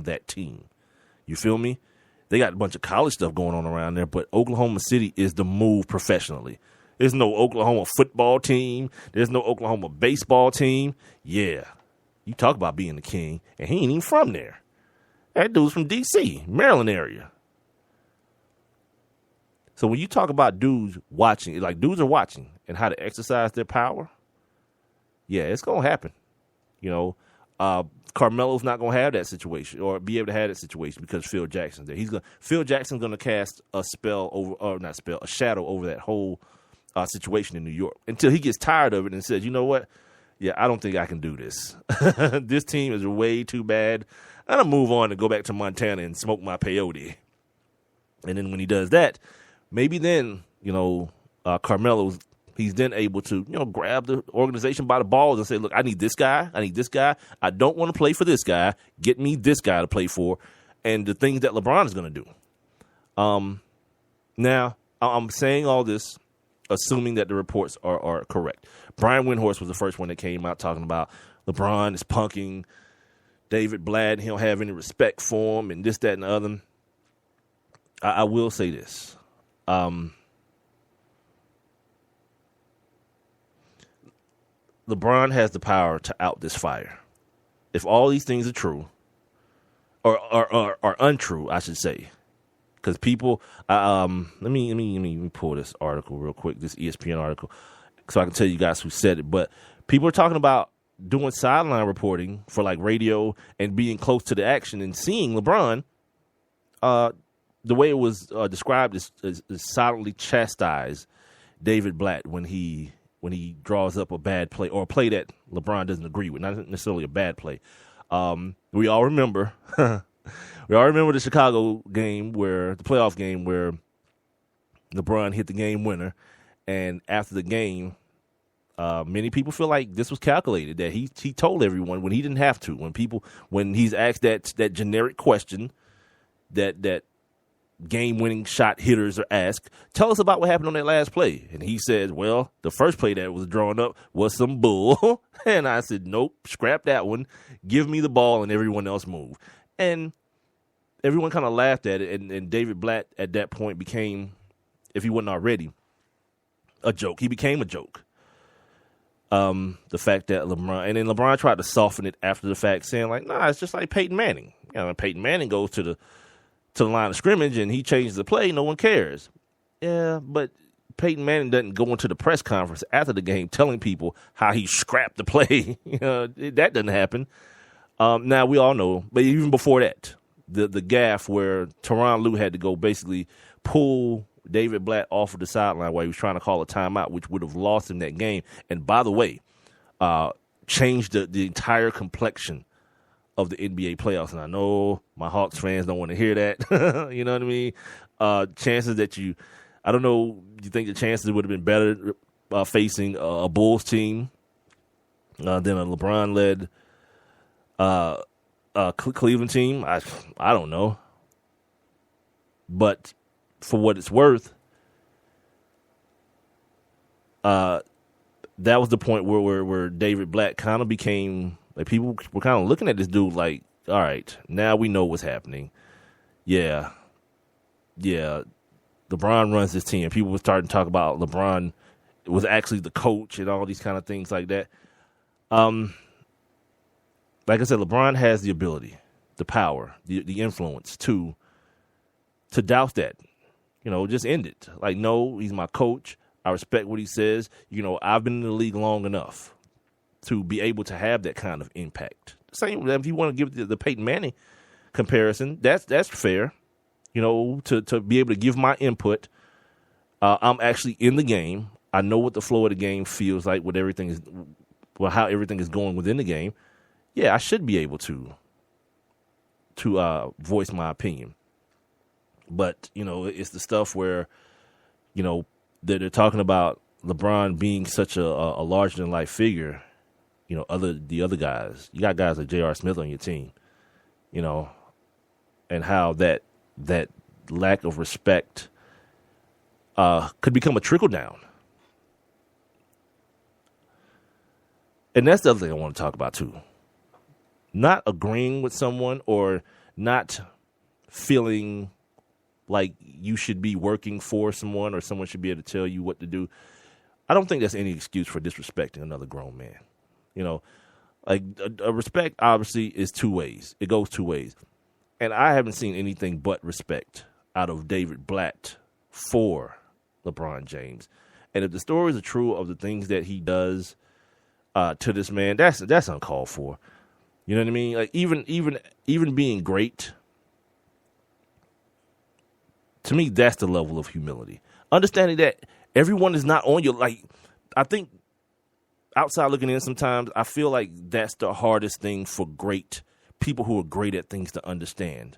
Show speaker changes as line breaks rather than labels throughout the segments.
that team. You feel me? They got a bunch of college stuff going on around there, but Oklahoma City is the move professionally. There's no Oklahoma football team. There's no Oklahoma baseball team. Yeah, you talk about being the king, and he ain't even from there. That dude's from D.C., Maryland area. So when you talk about dudes watching, like dudes are watching and how to exercise their power, yeah, it's going to happen. You know, Carmelo's not going to have that situation or be able to have that situation because Phil Jackson's there. Phil Jackson's going to cast a spell over, or not spell, a shadow over that whole situation in New York until he gets tired of it and says, you know what? Yeah, I don't think I can do this. This team is way too bad. I'm going to move on and go back to Montana and smoke my peyote. And then when he does that, maybe then, you know, Carmelo's, he's then able to, you know, grab the organization by the balls and say, look, I need this guy. I need this guy. I don't want to play for this guy. Get me this guy to play for. And the things that LeBron is going to do. Now, I'm saying all this assuming that the reports are correct. Brian Windhorst was the first one that came out talking about LeBron is punking David Blatt. He don't have any respect for him and this, that, and the other. I will say this. LeBron has the power to out this fire. If all these things are true, or are untrue, I should say, because people, let me pull this article real quick, this ESPN article, so I can tell you guys who said it. But people are talking about doing sideline reporting for like radio and being close to the action and seeing LeBron. The way it was described is silently chastise David Blatt when he draws up a bad play or a play that LeBron doesn't agree with, not necessarily a bad play. We all remember the Chicago game the playoff game where LeBron hit the game winner, and after the game, many people feel like this was calculated, that he told everyone when he didn't have to, when he's asked that generic question that game-winning shot hitters are asked, tell us about what happened on that last play. And he said, well, the first play that was drawn up was some bull. And I said, nope, scrap that one. Give me the ball and everyone else move. And everyone kind of laughed at it. And David Blatt at that point became, if he wasn't already, a joke. He became a joke. The fact that LeBron tried to soften it after the fact, saying like, nah, it's just like Peyton Manning. You know, when Peyton Manning goes to the line of scrimmage and he changes the play, no one cares. Yeah, but Peyton Manning doesn't go into the press conference after the game telling people how he scrapped the play. That doesn't happen. Now, we all know, but even before that, the gaffe where Tyronn Lue had to go basically pull David Blatt off of the sideline while he was trying to call a timeout, which would have lost him that game. And by the way, changed the entire complexion of the NBA playoffs. And I know my Hawks fans don't want to hear that. You know what I mean? Chances that I don't know, you think the chances would have been better facing a Bulls team than a LeBron-led Cleveland team? I don't know. But for what it's worth, that was the point where David Blatt kind of became, like, people were kind of looking at this dude like, all right, now we know what's happening. Yeah, LeBron runs this team. People were starting to talk about LeBron was actually the coach and all these kind of things like that. Like I said, LeBron has the ability, the power, the influence to douse that. Just end it. Like, no, he's my coach. I respect what he says. I've been in the league long enough to be able to have that kind of impact. Same, if you want to give the Peyton Manning comparison, that's fair. To be able to give my input. I'm actually in the game. I know what the flow of the game feels like, how everything is going within the game. Yeah, I should be able to voice my opinion. But, it's the stuff where, they're talking about LeBron being such a larger-than-life figure, the other guys. You got guys like J.R. Smith on your team, and how that lack of respect could become a trickle-down. And that's the other thing I want to talk about, too. Not agreeing with someone or not feeling like you should be working for someone or someone should be able to tell you what to do. I don't think that's any excuse for disrespecting another grown man. You know, like a respect obviously is two ways. It goes two ways. And I haven't seen anything but respect out of David Blatt for LeBron James. And if the stories are true of the things that he does to this man, that's uncalled for. You know what I mean? Like even being great, to me, that's the level of humility. Understanding that everyone is not on your, like, I think outside looking in sometimes, I feel like that's the hardest thing for great people who are great at things to understand.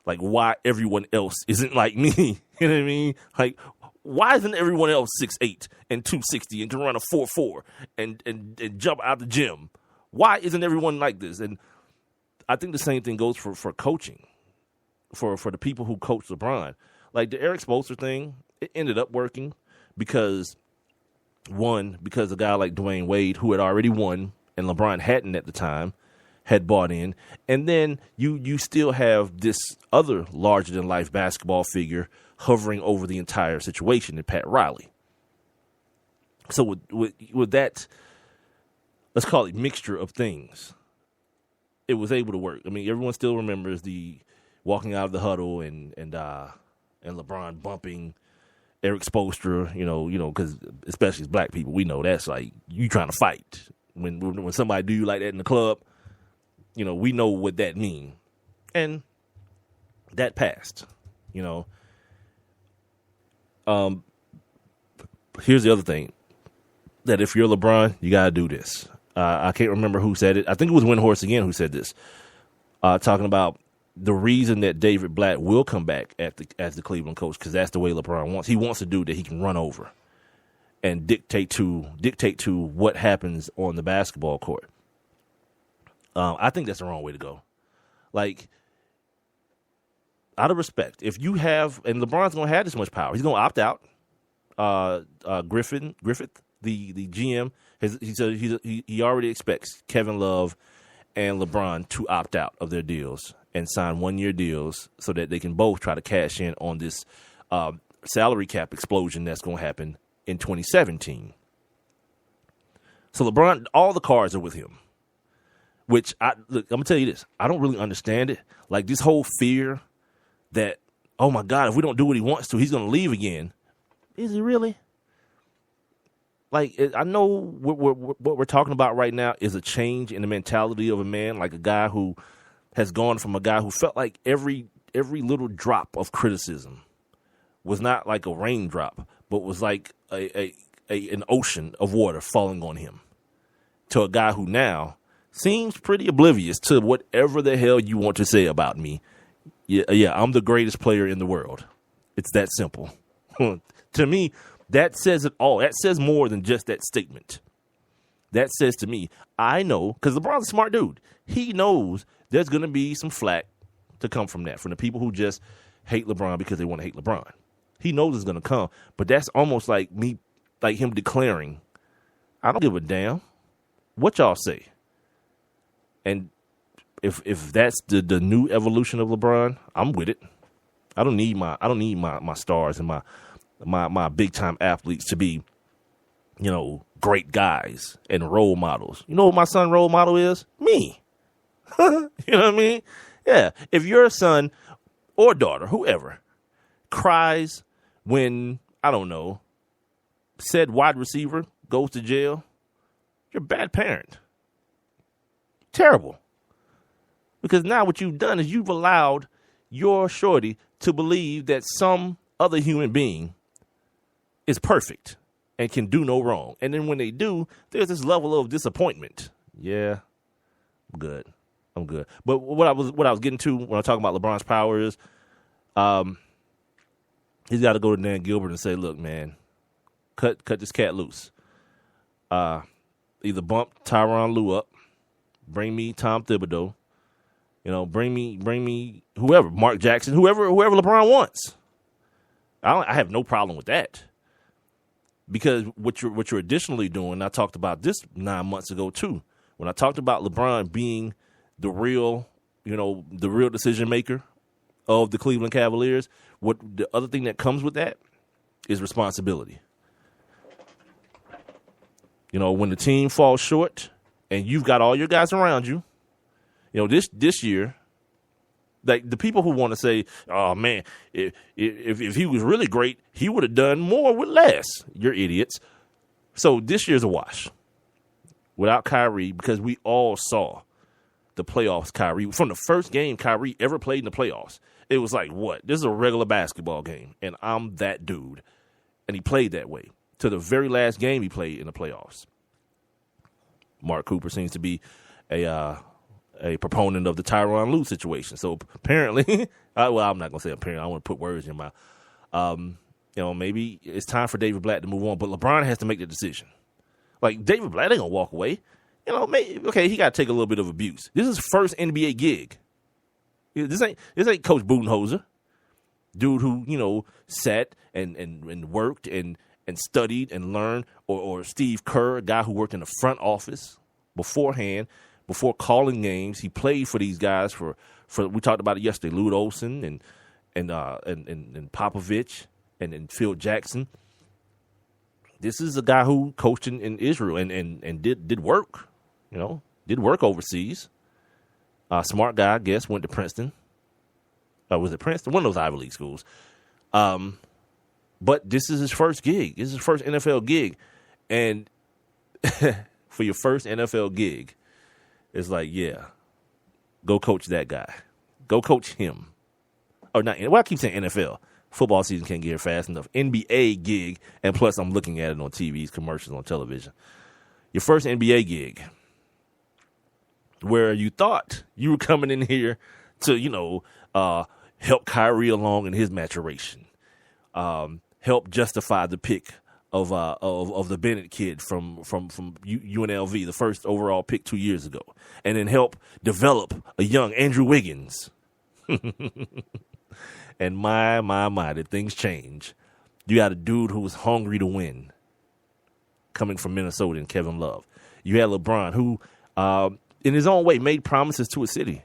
Like, why everyone else isn't like me. You know what I mean? Like, why isn't everyone else 6'8" and 260 and can run a 4.4 and jump out the gym? Why isn't everyone like this? And I think the same thing goes for coaching, for the people who coach LeBron. Like the Eric Spoelstra thing, it ended up working because a guy like Dwayne Wade, who had already won and LeBron hadn't at the time, had bought in. And then you still have this other larger-than-life basketball figure hovering over the entire situation in Pat Riley. So with that, let's call it mixture of things, it was able to work. I mean, everyone still remembers the walking out of the huddle and LeBron bumping Eric Spoelstra, you know, because especially as black people, we know that's like you trying to fight. When somebody do you like that in the club, you know, we know what that means. And that passed, you know. Here's the other thing, that if you're LeBron, you got to do this. I can't remember who said it. I think it was Windhorst again who said this, talking about the reason that David Blatt will come back as the Cleveland coach, because that's the way LeBron wants. He wants a dude that he can run over and dictate to what happens on the basketball court. I think that's the wrong way to go. Like, out of respect, if you have, and LeBron's going to have this much power, he's going to opt out. Griffith, the GM, he said he already expects Kevin Love and LeBron to opt out of their deals and sign 1-year deals so that they can both try to cash in on this salary cap explosion that's going to happen in 2017. So LeBron, all the cards are with him. Which, I'm going to tell you this, I don't really understand it. Like, this whole fear that, oh, my God, if we don't do what he wants to, he's going to leave again. Is he really? Like, I know what we're talking about right now is a change in the mentality of a man, like a guy who has gone from a guy who felt like every little drop of criticism was not like a raindrop, but was like an ocean of water falling on him, to a guy who now seems pretty oblivious to whatever the hell you want to say about me. Yeah, I'm the greatest player in the world. It's that simple. To me, that says it all. That says more than just that statement. That says to me, I know, because LeBron's a smart dude. He knows there's going to be some flack to come from that, from the people who just hate LeBron because they want to hate LeBron. He knows it's going to come, but that's almost like him declaring, I don't give a damn what y'all say. And if that's the new evolution of LeBron, I'm with it. I don't need my stars and my big time athletes to be, you know, great guys and role models. You know what my son role model is? Me. You know what I mean? Yeah. If your son or daughter, whoever, cries when, I don't know, said wide receiver goes to jail, you're a bad parent. Terrible. Because now what you've done is you've allowed your shorty to believe that some other human being is perfect and can do no wrong. And then when they do, there's this level of disappointment. Yeah, I'm good. But what I was getting to when I talk about LeBron's power is he's got to go to Dan Gilbert and say, look, man, cut this cat loose. Either bump Tyronn Lue up, bring me Tom Thibodeau, you know, bring me whoever, Mark Jackson, whoever LeBron wants. I have no problem with that. Because what you're additionally doing, I talked about this 9 months ago too, when I talked about LeBron being the real the real decision maker of the Cleveland Cavaliers. What the other thing that comes with that is responsibility. When the team falls short and you've got all your guys around you, this year, like the people who want to say, oh man, if he was really great, he would have done more with less. You're idiots. So this year's a wash without Kyrie, because we all saw the playoffs. Kyrie, from the first game Kyrie ever played in the playoffs, it was like, what? This is a regular basketball game, and I'm that dude. And he played that way to the very last game he played in the playoffs. Mark Cooper seems to be a proponent of the Tyronn Lue situation. So apparently, well, I'm not going to say apparently. I don't want to put words in your mouth. Maybe it's time for David Blatt to move on, but LeBron has to make the decision. Like, David Blatt ain't going to walk away. Okay, he got to take a little bit of abuse. This is his first NBA gig. This ain't Coach Budenholzer, dude who, sat and worked and studied and learned, or Steve Kerr, a guy who worked in the front office beforehand, before calling games. He played for these guys for we talked about it yesterday, Lute Olson and Popovich and Phil Jackson. This is a guy who coached in Israel and did work, did work overseas. Smart guy, I guess, went to Princeton. Was it Princeton? One of those Ivy League schools. But this is his first gig. This is his first NFL gig. And for your first NFL gig, it's like, yeah, go coach that guy. Go coach him. Or not. Well, I keep saying NFL. Football season can't get here fast enough. NBA gig. And plus, I'm looking at it on TVs, commercials on television. Your first NBA gig, where you thought you were coming in here to, help Kyrie along in his maturation, help justify the pick of the Bennett kid from UNLV, the first overall pick 2 years ago, and then help develop a young Andrew Wiggins. And my, did things change? You got a dude who was hungry to win, coming from Minnesota, and Kevin Love. You had LeBron, who, in his own way, made promises to a city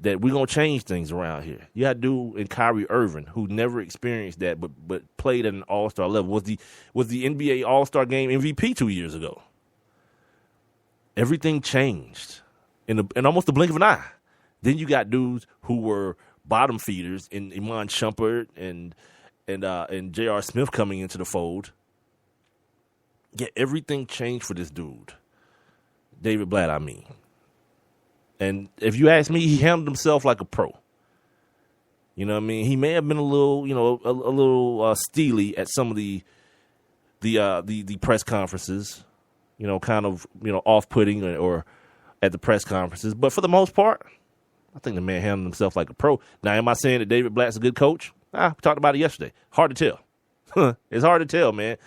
that we're going to change things around here. You had a dude in Kyrie Irving who never experienced that, but played at an all-star level, was the NBA All-Star Game MVP 2 years ago. Everything changed in almost the blink of an eye. Then you got dudes who were bottom feeders in Iman Shumpert and J.R. Smith coming into the fold. Yeah, everything changed for this dude. David Blatt, I mean. And if you ask me, he handled himself like a pro. You know what I mean? He may have been a little, a little steely at some of the press conferences, kind of, off-putting or at the press conferences. But for the most part, I think the man handled himself like a pro. Now, am I saying that David Blatt's a good coach? We talked about it yesterday. Hard to tell. It's hard to tell, man.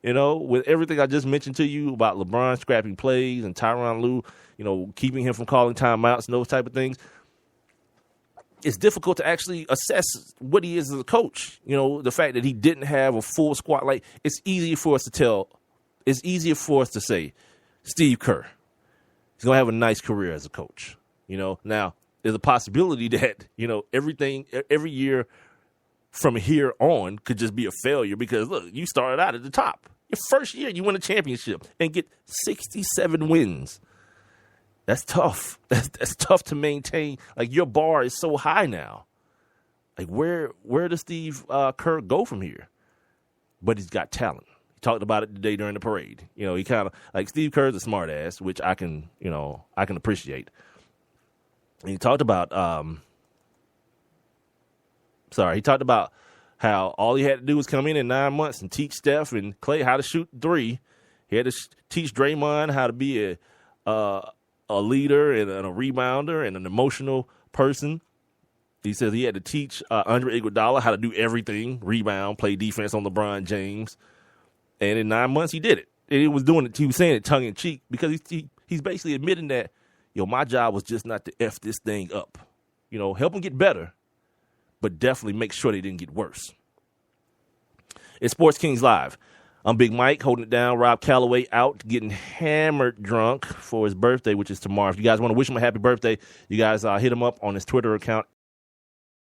With everything I just mentioned to you about LeBron scrapping plays and Tyronn Lue, keeping him from calling timeouts and those type of things, it's difficult to actually assess what he is as a coach. The fact that he didn't have a full squad, like, it's easier for us to tell. It's easier for us to say, Steve Kerr, he's going to have a nice career as a coach. Now, there's a possibility that, everything, every year from here on could just be a failure because, look, you started out at the top. Your first year, you win a championship and get 67 wins. That's tough. That's tough to maintain. Like, your bar is so high now. Like, where does Steve Kerr go from here? But he's got talent. He talked about it today during the parade. He kind of, like, Steve Kerr's a smart ass, which I can appreciate. And he talked about, he talked about how all he had to do was come in 9 months and teach Steph and Klay how to shoot three. He had to teach Draymond how to be a leader and a rebounder and an emotional person. He says he had to teach Andre Iguodala how to do everything, rebound, play defense on LeBron James. And in 9 months, he did it. And he was saying it tongue in cheek because he's basically admitting that, my job was just not to F this thing up. Help them get better, but definitely make sure they didn't get worse. It's Sports Kings Live. I'm Big Mike, holding it down. Rob Calloway out, getting hammered drunk for his birthday, which is tomorrow. If you guys want to wish him a happy birthday, you guys hit him up on his Twitter account,